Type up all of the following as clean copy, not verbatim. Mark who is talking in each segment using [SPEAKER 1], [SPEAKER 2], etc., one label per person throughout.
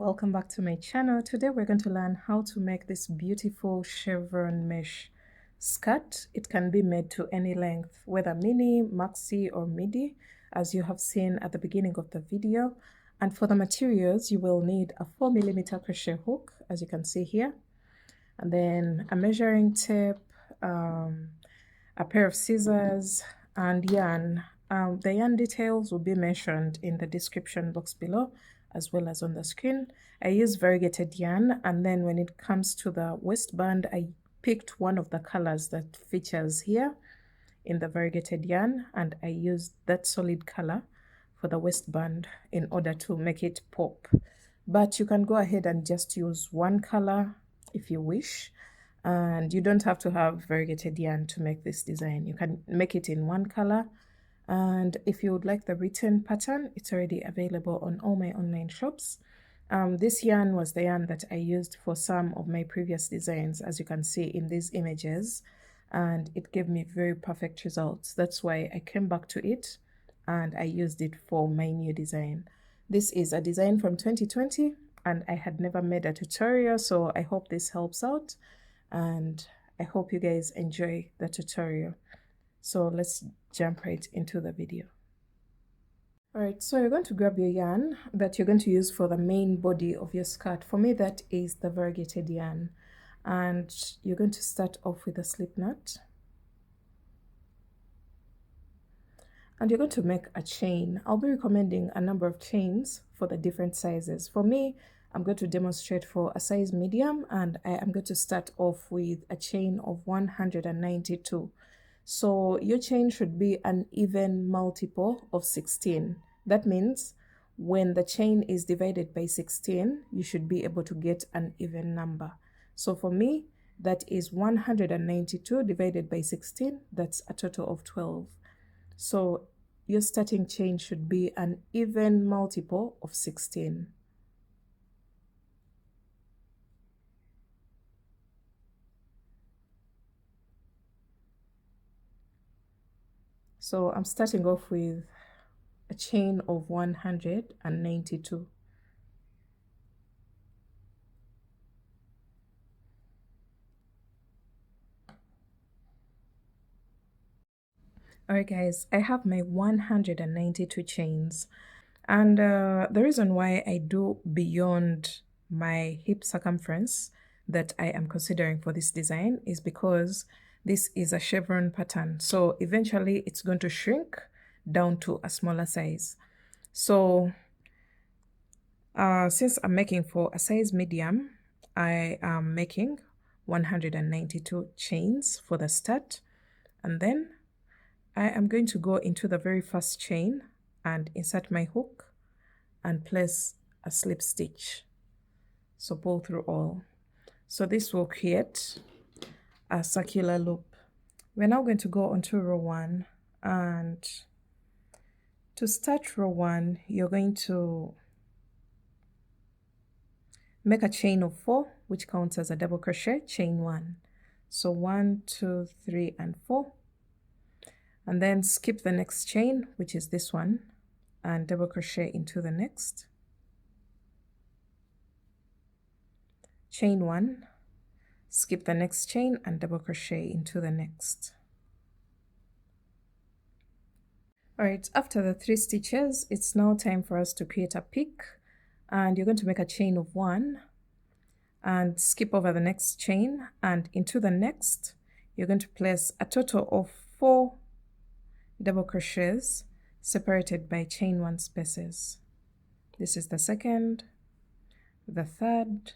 [SPEAKER 1] welcome back to my channel. Today we're going to learn how to make this beautiful chevron mesh skirt. It can be made to any length, whether mini, maxi or midi, as you have seen at the beginning of the video. And for the materials, you will need a 4mm crochet hook, as you can see here, and then a measuring tape, a pair of scissors, and yarn. The yarn details will be mentioned in the description box below, as well as on the screen. I use variegated yarn, and then when it comes to the waistband, I picked one of the colors that features here in the variegated yarn, and I used that solid color for the waistband in order to make it pop. But you can go ahead and just use one color if you wish, and you don't have to have variegated yarn to make this design. You can make it in one color. And if you would like the written pattern, it's already available on all my online shops. This yarn was the yarn that I used for some of my previous designs, as you can see in these images, and it gave me very perfect results. That's why I came back to it and I used it for my new design. This is a design from 2020 and I had never made a tutorial, so I hope this helps out and I hope you guys enjoy the tutorial. So let's jump right into the video. Alright, so you're going to grab your yarn that you're going to use for the main body of your skirt. For me, that is the variegated yarn. And you're going to start off with a slip knot. And you're going to make a chain. I'll be recommending a number of chains for the different sizes. For me, I'm going to demonstrate for a size medium, and I am going to start off with a chain of 192. So your chain should be an even multiple of 16. That means when the chain is divided by 16, you should be able to get an even number. So for me, that is 192 divided by 16. That's a total of 12. So your starting chain should be an even multiple of 16. So I'm starting off with a chain of 192. Alright guys, I have my 192 chains, and the reason why I do beyond my hip circumference that I am considering for this design is because this is a chevron pattern, so eventually it's going to shrink down to a smaller size. So since I'm making for a size medium, I am making 192 chains for the start, and then I am going to go into the very first chain and insert my hook and place a slip stitch. So pull through all. So this will create a circular loop. We're now going to go onto row 1, and to start row 1, you're going to make a chain of 4, which counts as a double crochet, chain 1. So 1, 2, 3, and 4. And then skip the next chain, which is this one, and double crochet into the next. Chain 1, skip the next chain and double crochet into the next. Alright, after the 3 stitches, it's now time for us to create a peak, and you're going to make a chain of 1 and skip over the next chain, and into the next you're going to place a total of 4 double crochets separated by chain 1 spaces. This is the second, the third,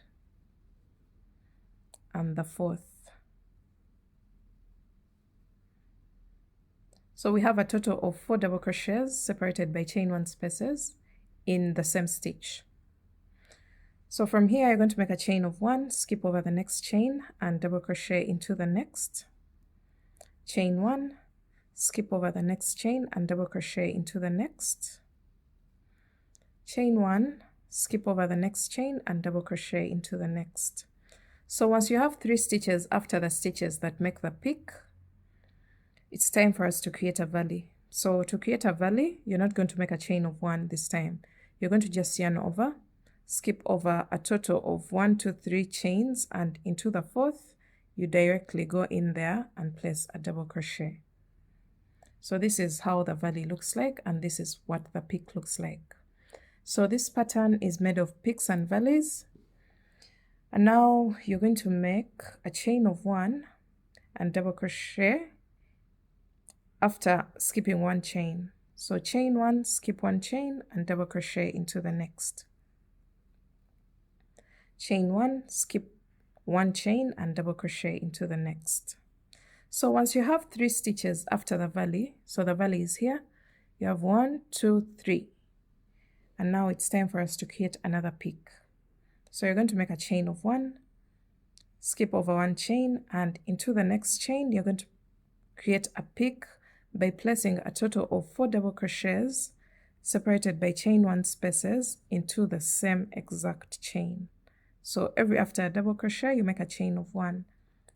[SPEAKER 1] and the fourth. So we have a total of 4 double crochets separated by chain 1 spaces in the same stitch. So from here, you're going to make a chain of 1, skip over the next chain and double crochet into the next. Chain 1, skip over the next chain and double crochet into the next. Chain 1, skip over the next chain and double crochet into the next. So once you have 3 stitches after the stitches that make the peak, it's time for us to create a valley. So to create a valley, you're not going to make a chain of 1 this time. You're going to just yarn over, skip over a total of 1, 2, 3 chains, and into the fourth you directly go in there and place a double crochet. So this is how the valley looks like, and this is what the peak looks like. So this pattern is made of peaks and valleys. And now you're going to make a chain of 1 and double crochet after skipping 1 chain. So chain 1, skip 1 chain, and double crochet into the next. Chain 1, skip 1 chain, and double crochet into the next. So once you have 3 stitches after the valley, so the valley is here, you have 1, 2, 3. And now it's time for us to create another peak. So you're going to make a chain of 1, skip over 1 chain, and into the next chain you're going to create a peak by placing a total of 4 double crochets separated by chain 1 spaces into the same exact chain. So after a double crochet you make a chain of 1,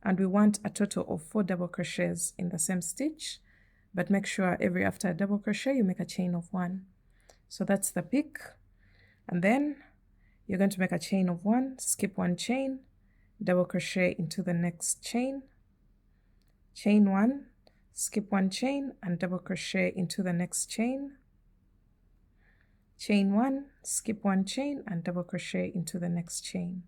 [SPEAKER 1] and we want a total of 4 double crochets in the same stitch, but make sure after a double crochet you make a chain of 1. So that's the peak. And then you're going to make a chain of 1, skip 1 chain, double crochet into the next chain, chain 1, skip 1 chain, and double crochet into the next chain, chain 1, skip 1 chain, and double crochet into the next chain.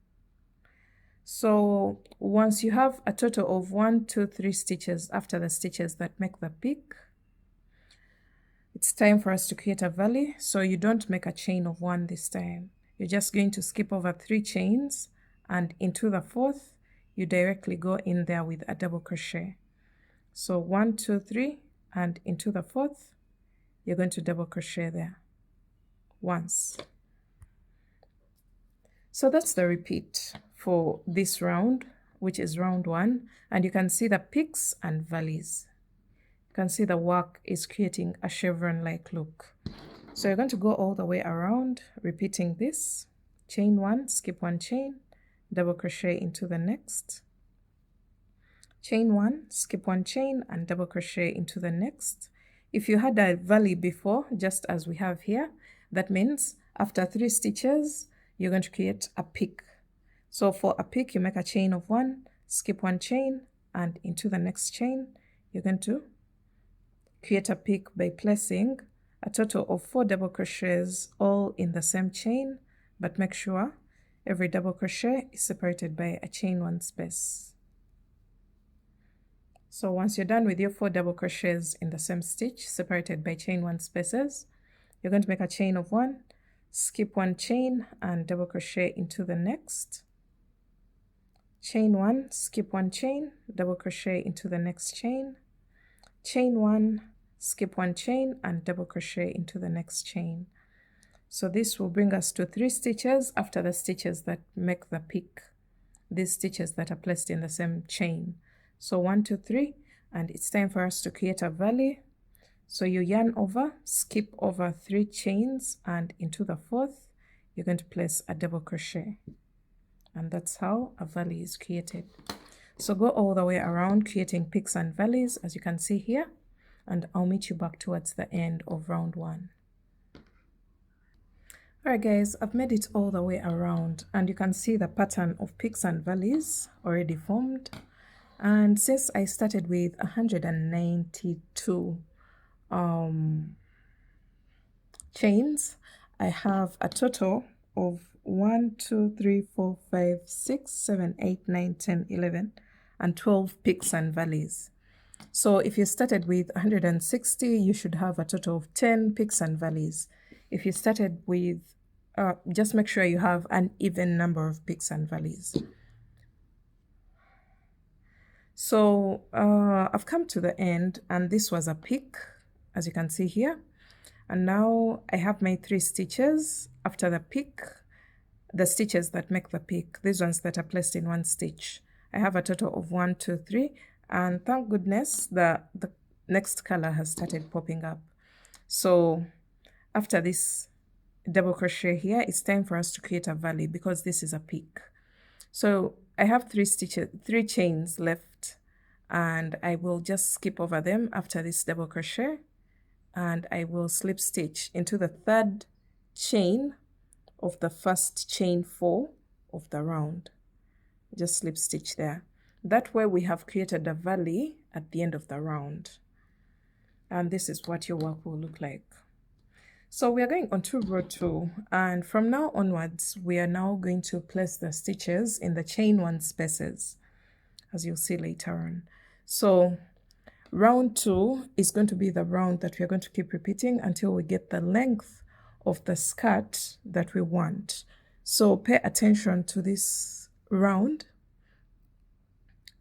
[SPEAKER 1] So once you have a total of 1, 2, 3 stitches after the stitches that make the peak, it's time for us to create a valley. So you don't make a chain of 1 this time. You're just going to skip over 3 chains, and into the fourth you directly go in there with a double crochet. So 1, 2, 3, and into the fourth you're going to double crochet there once. So that's the repeat for this round, which is round 1, and you can see the peaks and valleys. You can see the work is creating a chevron-like look. So you're going to go all the way around, repeating this. Chain 1, skip 1 chain, double crochet into the next. Chain 1, skip 1 chain, and double crochet into the next. If you had a valley before, just as we have here, that means after 3 stitches you're going to create a peak. So for a peak you make a chain of 1, skip 1 chain, and into the next chain you're going to create a peak by placing a total of 4 double crochets all in the same chain, but make sure every double crochet is separated by a chain 1 space. So once you're done with your 4 double crochets in the same stitch separated by chain 1 spaces, you're going to make a chain of 1, skip 1 chain, and double crochet into the next. Chain 1, skip 1 chain, double crochet into the next chain, chain 1, skip 1 chain, and double crochet into the next chain. So this will bring us to 3 stitches after the stitches that make the peak, these stitches that are placed in the same chain. So 1, 2, 3, and it's time for us to create a valley. So you yarn over, skip over 3 chains, and into the fourth you're going to place a double crochet, and that's how a valley is created. So go all the way around creating peaks and valleys as you can see here, and I'll meet you back towards the end of round 1. Alright guys, I've made it all the way around, and you can see the pattern of peaks and valleys already formed. And since I started with 192 chains, I have a total of 1, 2, 3, 4, 5, 6, 7, 8, 9, 10, 11, and 12 peaks and valleys. So if you started with 160, you should have a total of 10 peaks and valleys. If you started with, just make sure you have an even number of peaks and valleys. So I've come to the end, and this was a peak, as you can see here. And now I have my 3 stitches after the peak, the stitches that make the peak, these ones that are placed in 1 stitch. I have a total of 1, 2, 3, and thank goodness the next color has started popping up. So after this double crochet here, it's time for us to create a valley because this is a peak. So I have 3 chains left, and I will just skip over them after this double crochet, and I will slip stitch into the 3rd chain of the first chain 4 of the round. Just slip stitch there. That way we have created a valley at the end of the round. And this is what your work will look like. So we are going on to row 2, and from now onwards we are now going to place the stitches in the chain 1 spaces, as you'll see later on. So round 2 is going to be the round that we are going to keep repeating until we get the length of the skirt that we want. So pay attention to this round.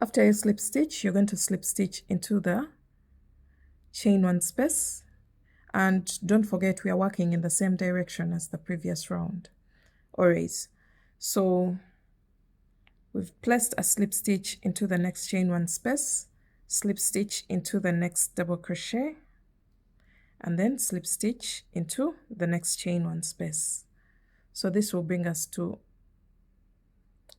[SPEAKER 1] After you slip stitch, you're going to slip stitch into the chain 1 space. And don't forget, we are working in the same direction as the previous round, always. So we've placed a slip stitch into the next chain 1 space, slip stitch into the next double crochet, and then slip stitch into the next chain 1 space. So this will bring us to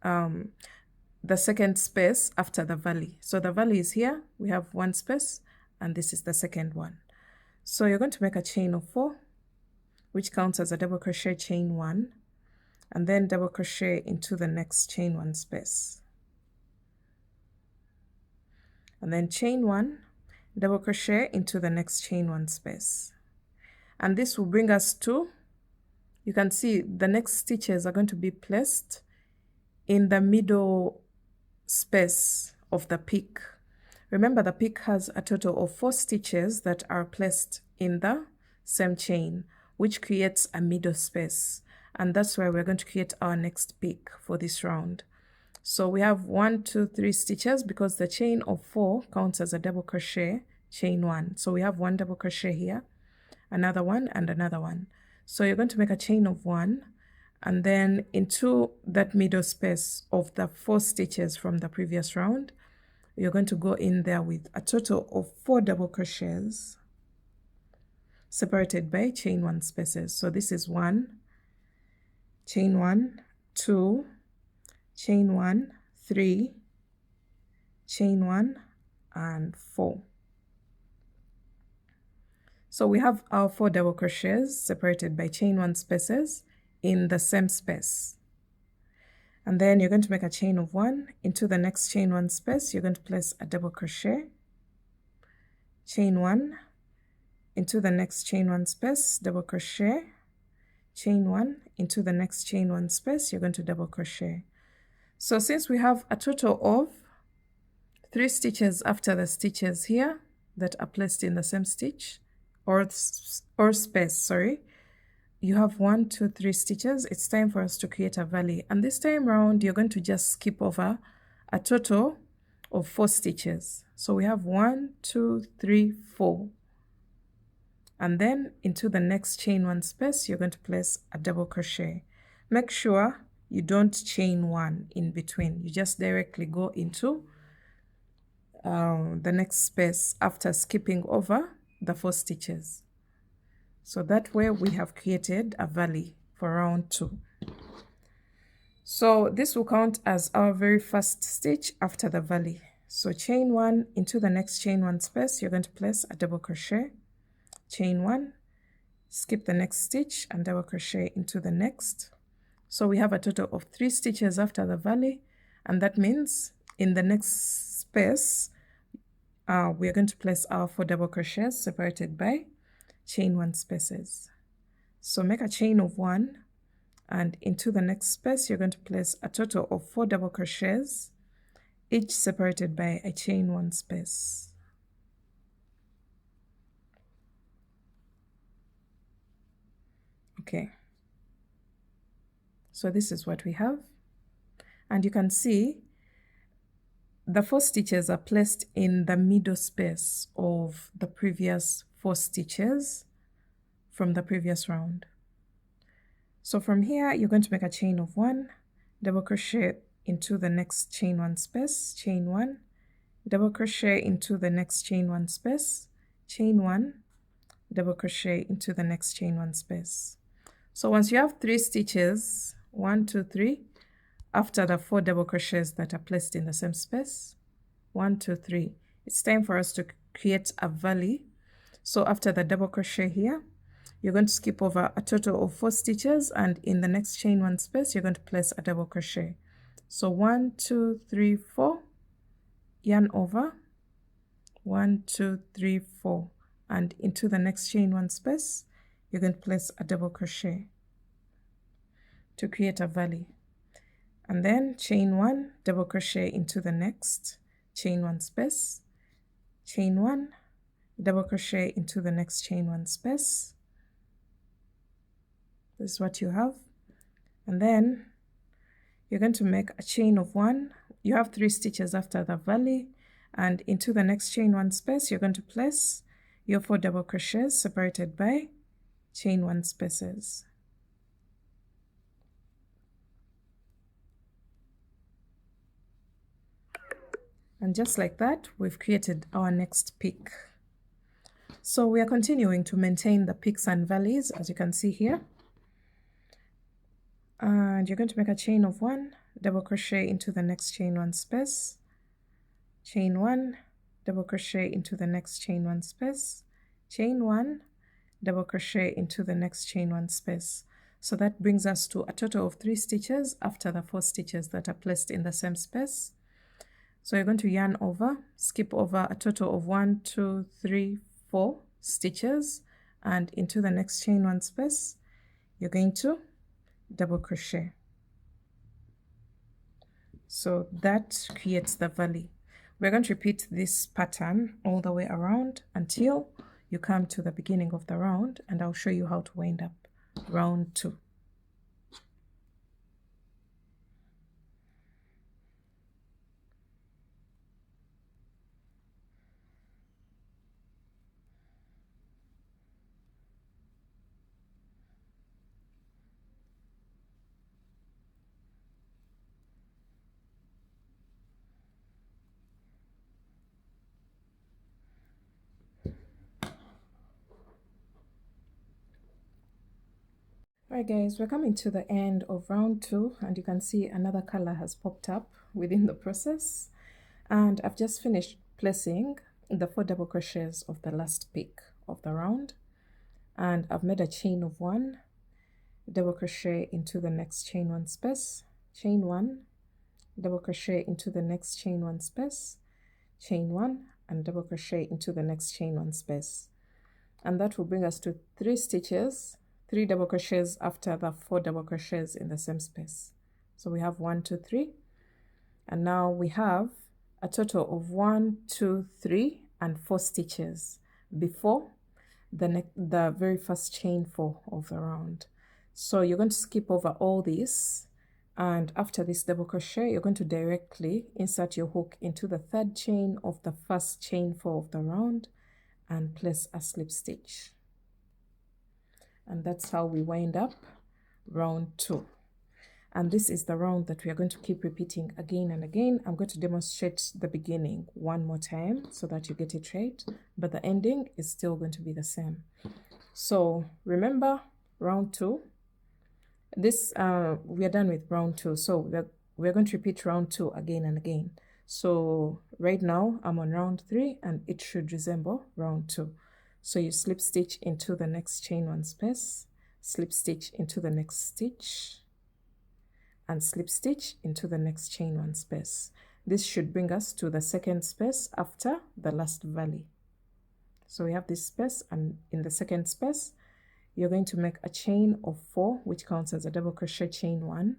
[SPEAKER 1] the second space after the valley. So the valley is here, we have 1 space, and this is the second one. So you're going to make a chain of 4, which counts as a double crochet chain 1, and then double crochet into the next chain 1 space. And then chain 1, double crochet into the next chain 1 space. And this will bring us to, you can see the next stitches are going to be placed in the middle space of the peak. Remember, the peak has a total of 4 stitches that are placed in the same chain, which creates a middle space. And that's where we're going to create our next peak for this round. So we have 1, 2, 3 stitches because the chain of 4 counts as a double crochet chain 1. So we have 1 double crochet here, another one, and another one. So you're going to make a chain of 1, and then into that middle space of the 4 stitches from the previous round, you're going to go in there with a total of 4 double crochets separated by chain 1 spaces. So this is 1, chain 1, 2, chain 1, 3, chain 1, and 4. So we have our 4 double crochets separated by chain 1 spaces in the same space. And then you're going to make a chain of 1 into the next chain 1 space. You're going to place a double crochet, chain 1 into the next chain 1 space, double crochet, chain 1 into the next chain 1 space. You're going to double crochet. So since we have a total of 3 stitches after the stitches here that are placed in the same stitch or space, sorry, you have 1, 2, 3 stitches. It's time for us to create a valley, and this time round you're going to just skip over a total of 4 stitches. So we have 1, 2, 3, 4, and then into the next chain 1 space you're going to place a double crochet. Make sure you don't chain 1 in between, you just directly go into the next space after skipping over the 4 stitches. So that way we have created a valley for round 2. So this will count as our very first stitch after the valley. So chain 1 into the next chain 1 space, you're going to place a double crochet, chain 1, skip the next stitch and double crochet into the next. So we have a total of 3 stitches after the valley, and that means in the next space we are going to place our 4 double crochets separated by chain 1 spaces. So make a chain of 1, and into the next space you're going to place a total of 4 double crochets, each separated by a chain 1 space. Okay, so this is what we have, and you can see the 4 stitches are placed in the middle space of the previous 4 stitches from the previous round. So from here you're going to make a chain of 1, double crochet into the next chain 1 space, chain 1, double crochet into the next chain 1 space, chain 1, double crochet into the next chain 1 space. So once you have 3 stitches, 1, 2, 3, after the 4 double crochets that are placed in the same space, 1, 2, 3, it's time for us to create a valley. So after the double crochet here, you're going to skip over a total of 4 stitches, and in the next chain 1 space you're going to place a double crochet. So 1 2 3 4, yarn over, 1 2 3 4, and into the next chain 1 space you're going to place a double crochet to create a valley, and then chain 1, double crochet into the next chain 1 space, chain 1, double crochet into the next chain 1 space. This is what you have, and then you're going to make a chain of 1. You have 3 stitches after the valley, and into the next chain 1 space you're going to place your 4 double crochets separated by chain 1 spaces. And just like that, we've created our next peak. So we are continuing to maintain the peaks and valleys, as you can see here. And you're going to make a chain of 1, double crochet into the next chain 1 space, chain 1, double crochet into the next chain 1 space, chain 1, double crochet into the next chain 1 space. So that brings us to a total of 3 stitches after the 4 stitches that are placed in the same space. So you're going to yarn over, skip over a total of 1 2 3 4 stitches, and into the next chain 1 space you're going to double crochet. So that creates the valley. We're going to repeat this pattern all the way around until you come to the beginning of the round, and I'll show you how to wind up round 2. Alright guys, we're coming to the end of round 2, and you can see another color has popped up within the process, and I've just finished placing the 4 double crochets of the last peak of the round, and I've made a chain of 1, double crochet into the next chain 1 space, chain 1, double crochet into the next chain 1 space, chain 1, and double crochet into the next chain 1 space, and that will bring us to 3 stitches, 3 double crochets after the 4 double crochets in the same space. So we have 1 2 3, and now we have a total of 1 2 3 and 4 stitches before the very first chain 4 of the round. So you're going to skip over all this, and after this double crochet you're going to directly insert your hook into the 3rd chain of the first chain 4 of the round and place a slip stitch. And that's how we wind up round 2. And this is the round that we are going to keep repeating again and again. I'm going to demonstrate the beginning one more time so that you get it right, but the ending is still going to be the same. So remember round 2, this we are done with round 2, so we're going to repeat round 2 again and again. So right now I'm on round 3, and it should resemble round 2. So you slip stitch into the next chain 1 space, slip stitch into the next stitch, and slip stitch into the next chain 1 space. This should bring us to the 2nd space after the last valley. So we have this space, and in the 2nd space you're going to make a chain of 4, which counts as a double crochet chain 1,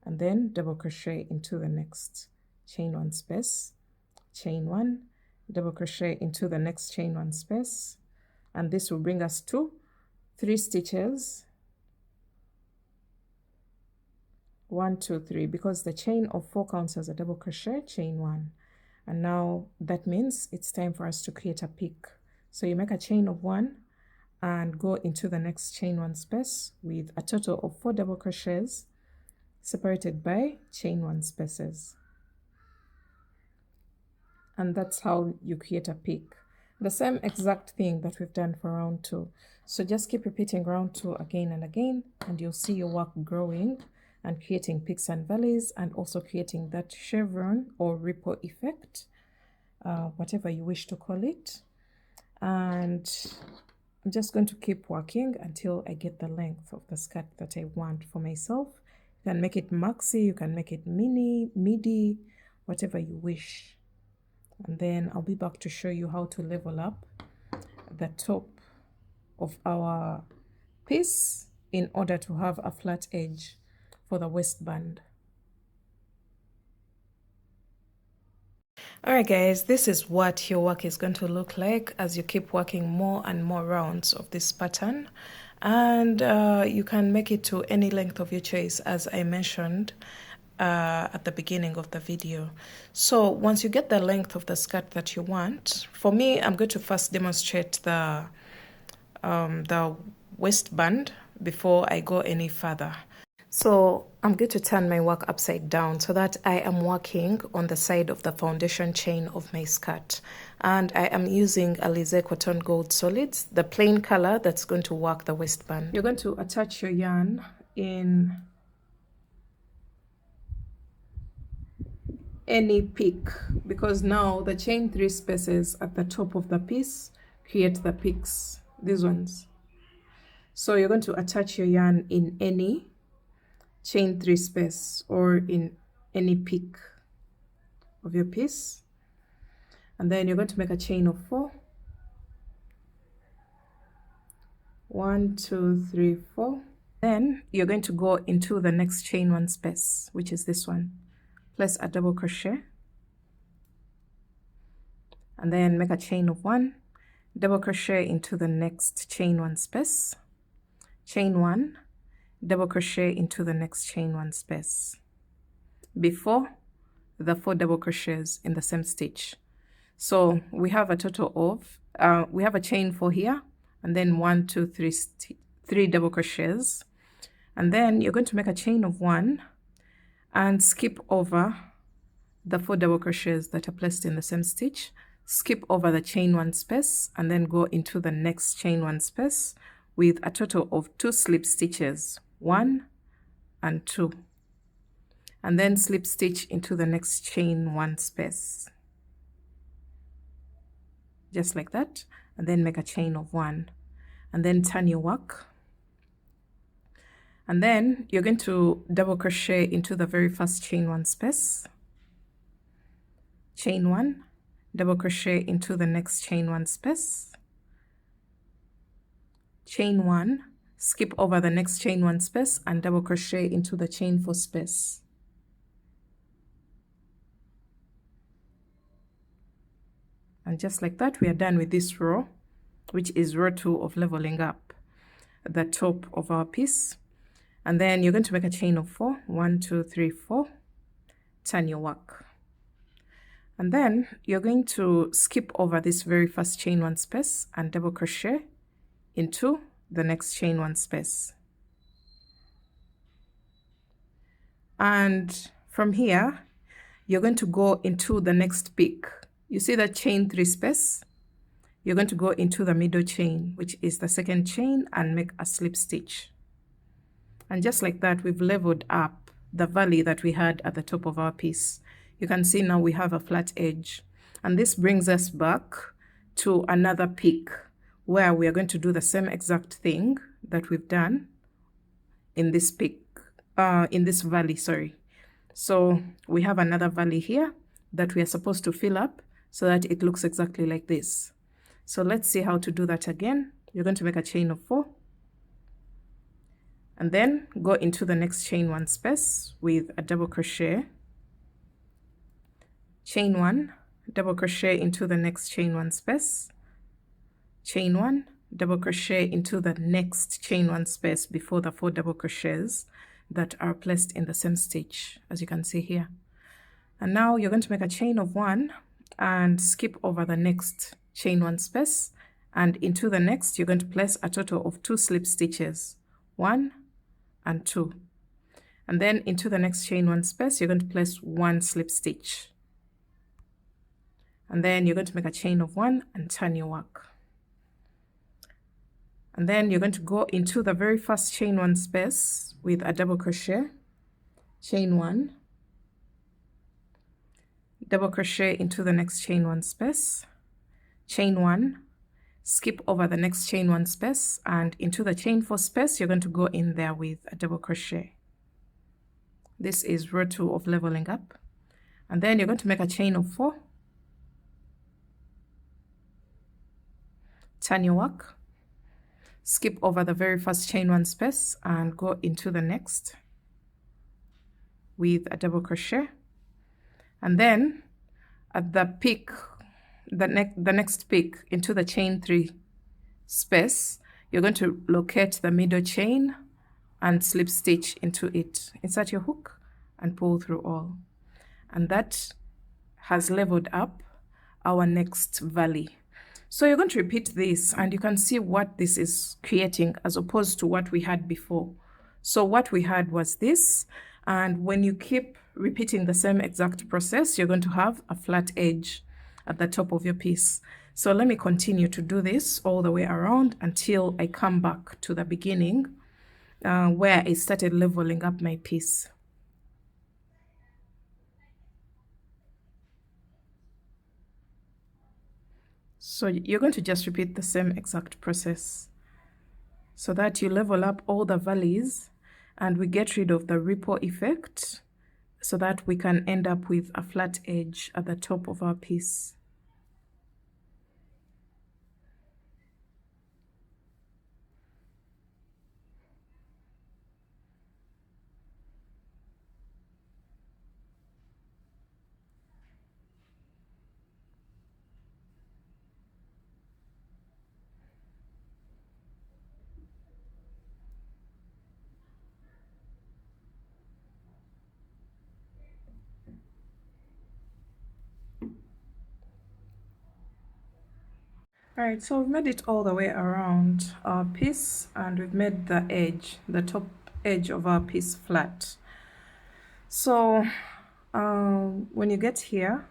[SPEAKER 1] and then double crochet into the next chain 1 space, chain 1, double crochet into the next chain 1 space, and this will bring us to 3 stitches, 1 2 3, because the chain of 4 counts as a double crochet chain 1. And now that means it's time for us to create a peak. So you make a chain of 1 and go into the next chain 1 space with a total of 4 double crochets separated by chain 1 spaces, and that's how you create a peak. The same exact thing that we've done for round 2. So just keep repeating round 2 again and again, and you'll see your work growing and creating peaks and valleys, and also creating that chevron or ripple effect, whatever you wish to call it. And I'm just going to keep working until I get the length of the skirt that I want for myself. You can make it maxi, you can make it mini, midi, whatever you wish. And then I'll be back to show you how to level up the top of our piece in order to have a flat edge for the waistband. Alright guys, this is what your work is going to look like as you keep working more and more rounds of this pattern. And you can make it to any length of your choice, as I mentioned at the beginning of the video. So once you get the length of the skirt that you want, for me, I'm going to first demonstrate the waistband before I go any further. So I'm going to turn my work upside down so that I am working on the side of the foundation chain of my skirt. And I am using Alize Cotton Gold Solids, the plain color that's going to work the waistband. You're going to attach your yarn in any peak, because now the chain 3 spaces at the top of the piece create the peaks, these ones. So you're going to attach your yarn in any chain 3 space or in any peak of your piece, and then you're going to make a chain of 4. 1 2 3 4. Then you're going to go into the next chain 1 space, which is this one. Place a double crochet and then make a chain of 1, double crochet into the next chain 1 space, chain 1, double crochet into the next chain 1 space before the 4 double crochets in the same stitch. So we have a total of we have a chain 4 here, and then 1 2 3 double crochets, and then you're going to make a chain of 1 and skip over the 4 double crochets that are placed in the same stitch, skip over the chain 1 space, and then go into the next chain 1 space with a total of 2 slip stitches, 1 and 2, and then slip stitch into the next chain 1 space, just like that, and then make a chain of 1, and then turn your work, and then you're going to double crochet into the very first chain 1 space, chain 1, double crochet into the next chain 1 space, chain 1, skip over the next chain 1 space and double crochet into the chain 4 space. And just like that, we are done with this row, which is row 2 of leveling up the top of our piece. And then you're going to make a chain of 4, 1 2 3 4, turn your work, and then you're going to skip over this very first chain 1 space and double crochet into the next chain 1 space. And from here you're going to go into the next peak. You see that chain 3 space? You're going to go into the middle chain, which is the second chain, and make a slip stitch. And just like that, we've leveled up the valley that we had at the top of our piece. You can see now we have a flat edge, and this brings us back to another peak where we are going to do the same exact thing that we've done in this peak, in this valley, sorry. So we have another valley here that we are supposed to fill up so that it looks exactly like this. So let's see how to do that again. You're going to make a chain of 4 and then go into the next chain 1 space with a double crochet, chain 1, double crochet into the next chain 1 space, chain 1, double crochet into the next chain 1 space before the 4 double crochets that are placed in the same stitch, as you can see here. And now you're going to make a chain of 1 and skip over the next chain 1 space, and into the next you're going to place a total of 2 slip stitches, 1 and 2, and then into the next chain 1 space you're going to place 1 slip stitch, and then you're going to make a chain of 1 and turn your work. And then you're going to go into the very first chain 1 space with a double crochet, chain 1, double crochet into the next chain 1 space, chain 1, skip over the next chain 1 space, and into the chain 4 space you're going to go in there with a double crochet. This is row 2 of leveling up, and then you're going to make a chain of 4, turn your work, skip over the very first chain 1 space and go into the next with a double crochet, and then at the peak, the next peak, into the chain 3 space, you're going to locate the middle chain and slip stitch into it. Insert your hook and pull through all, and that has leveled up our next valley. So you're going to repeat this, and you can see what this is creating as opposed to what we had before. So what we had was this, and when you keep repeating the same exact process, you're going to have a flat edge at the top of your piece. So let me continue to do this all the way around until I come back to the beginning where I started leveling up my piece. So you're going to just repeat the same exact process so that you level up all the valleys and we get rid of the ripple effect so that we can end up with a flat edge at the top of our piece. Alright, so we've made it all the way around our piece and we've made the edge, the top edge of our piece flat. So when you get here,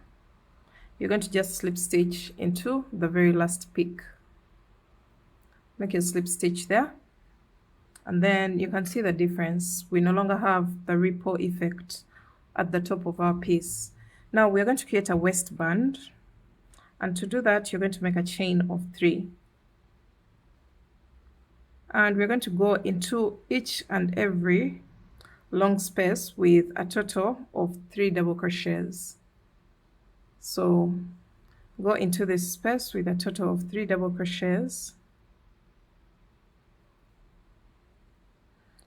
[SPEAKER 1] you're going to just slip stitch into the very last peak. Make your slip stitch there, and then you can see the difference. We no longer have the ripple effect at the top of our piece. Now we're going to create a waistband. And to do that, you're going to make a chain of 3. And we're going to go into each and every long space with a total of 3 double crochets. So go into this space with a total of 3 double crochets.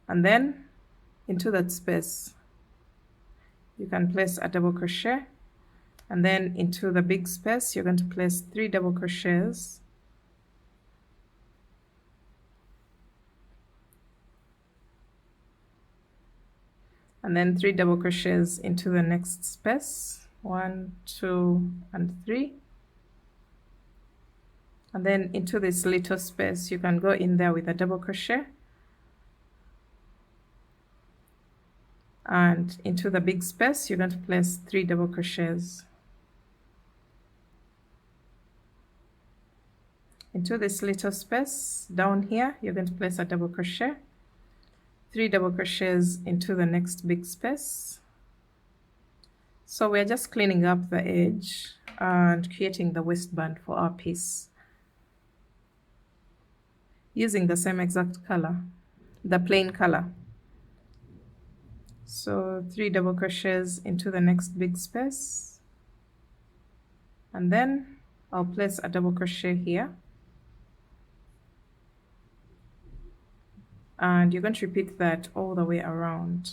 [SPEAKER 1] And then into that space, you can place a double crochet. And then into the big space, you're going to place 3 double crochets. And then 3 double crochets into the next space. 1, 2, and 3. And then into this little space, you can go in there with a double crochet. And into the big space, you're going to place 3 double crochets. Into this little space down here, you're going to place a double crochet, 3 double crochets into the next big space. So we're just cleaning up the edge and creating the waistband for our piece using the same exact color, the plain color. So 3 double crochets into the next big space, and then I'll place a double crochet here. And you're going to repeat that all the way around.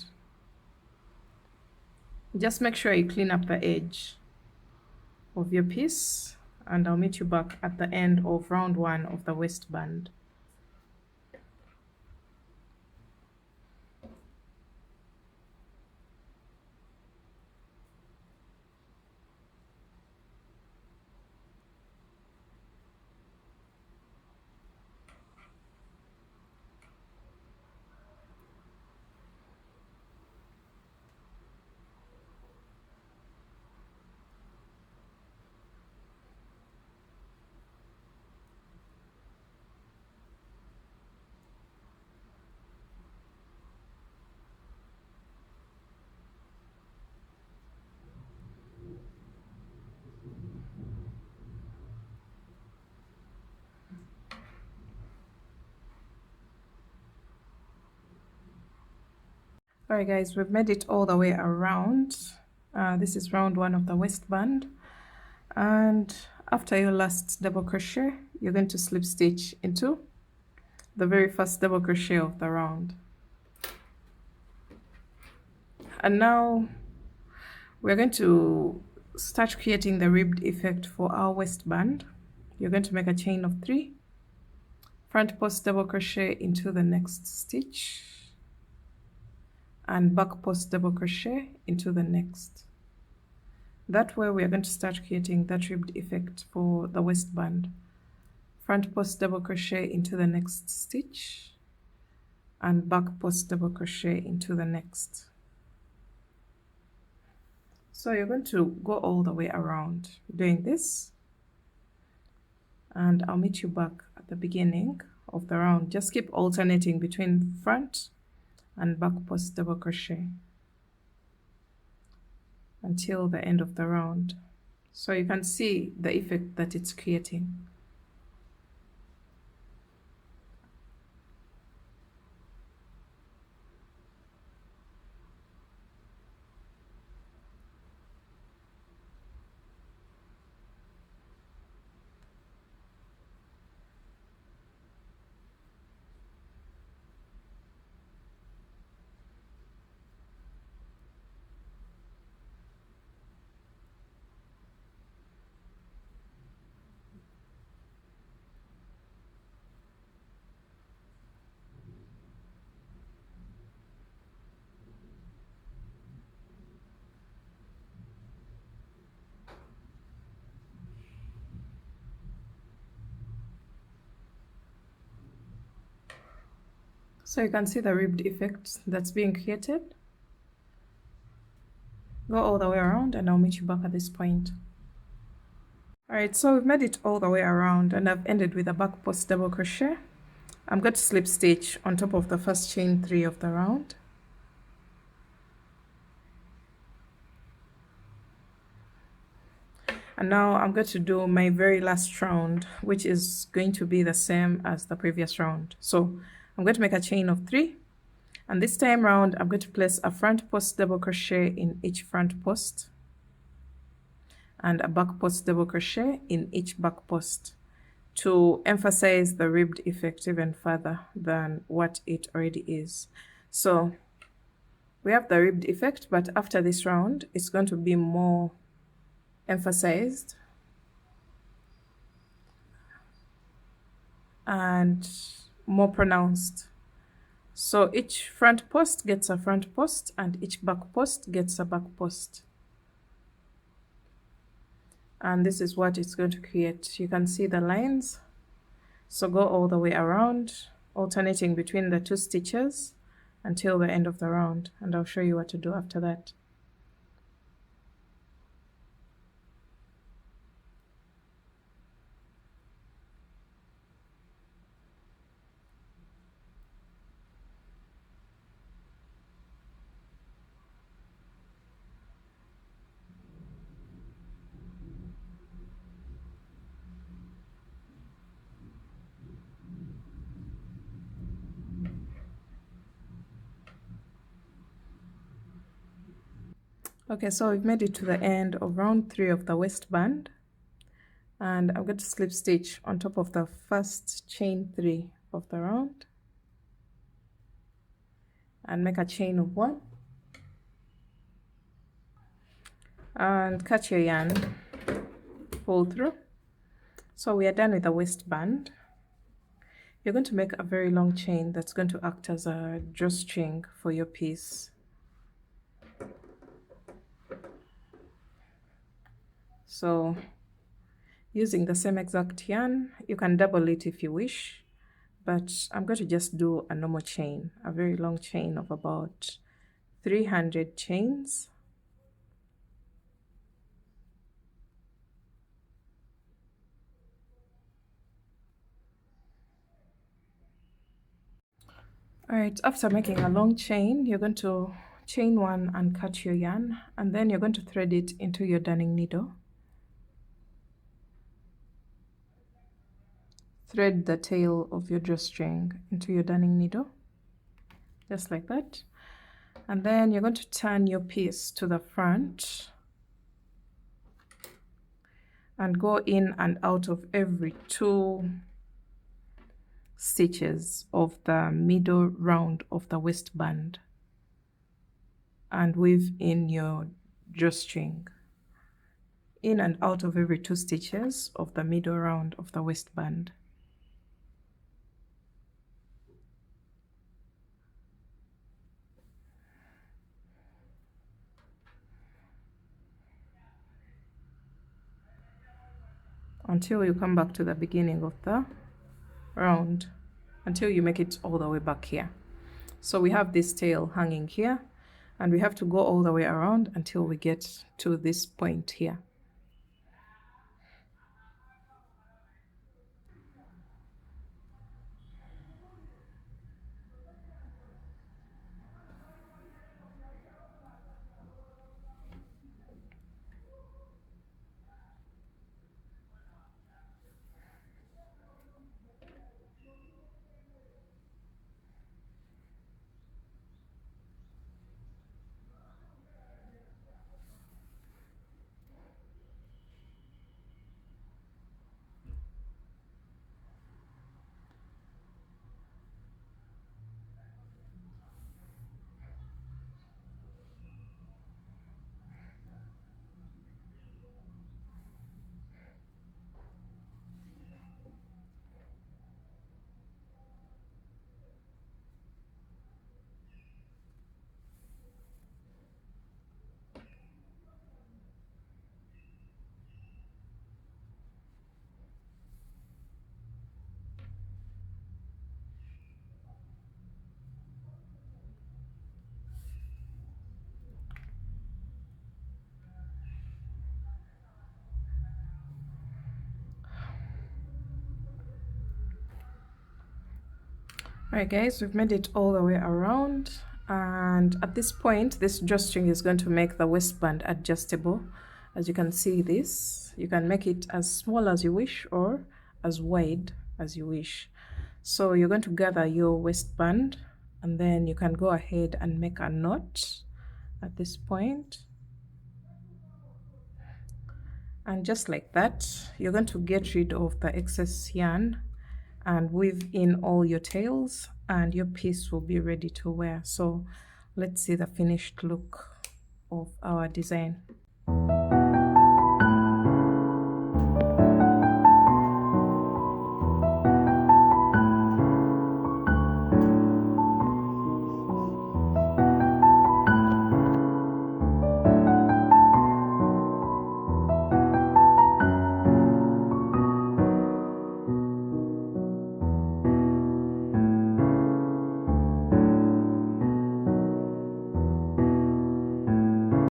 [SPEAKER 1] Just make sure you clean up the edge of your piece, and I'll meet you back at the end of round 1 of the waistband. Alright guys, we've made it all the way around. This is round 1 of the waistband, and after your last double crochet you're going to slip stitch into the very first double crochet of the round. And now we're going to start creating the ribbed effect for our waistband. You're going to make a chain of 3, front post double crochet into the next stitch, and back post double crochet into the next. That way we are going to start creating that ribbed effect for the waistband. Front post double crochet into the next stitch, and back post double crochet into the next. So you're going to go all the way around doing this, and I'll meet you back at the beginning of the round. Just keep alternating between front and back post double crochet until the end of the round, so you can see the effect that it's creating. So you can see the ribbed effect that's being created. Go all the way around and I'll meet you back at this point. Alright, so we've made it all the way around and I've ended with a back post double crochet. I'm going to slip stitch on top of the first chain 3 of the round. And now I'm going to do my very last round, which is going to be the same as the previous round. So I'm going to make a chain of 3, and this time round I'm going to place a front post double crochet in each front post and a back post double crochet in each back post to emphasize the ribbed effect even further than what it already is. So we have the ribbed effect, but after this round it's going to be more emphasized and more pronounced. So each front post gets a front post and each back post gets a back post, and this is what it's going to create. You can see the lines, so go all the way around, alternating between the 2 stitches until the end of the round, and I'll show you what to do after that. Okay, so we've made it to the end of round 3 of the waistband, and I'm going to slip stitch on top of the first chain 3 of the round and make a chain of 1 and cut your yarn, pull through. So we are done with the waistband. You're going to make a very long chain that's going to act as a drawstring for your piece. So using the same exact yarn, you can double it if you wish, but I'm going to just do a normal chain, a very long chain of about 300 chains. Alright, after making a long chain, you're going to chain 1 and cut your yarn, and then you're going to thread it into your darning needle. Thread the tail of your drawstring into your darning needle, just like that. And then you're going to turn your piece to the front and go in and out of every 2 stitches of the middle round of the waistband and weave in your drawstring, in and out of every 2 stitches of the middle round of the waistband. Until you come back to the beginning of the round, until you make it all the way back here. So we have this tail hanging here and we have to go all the way around until we get to this point here. Alright guys, we've made it all the way around, and at this point this drawstring is going to make the waistband adjustable. As you can see, this you can make it as small as you wish or as wide as you wish. So you're going to gather your waistband and then you can go ahead and make a knot at this point. And just like that, you're going to get rid of the excess yarn and weave in all your tails and your piece will be ready to wear. So let's see the finished look of our design.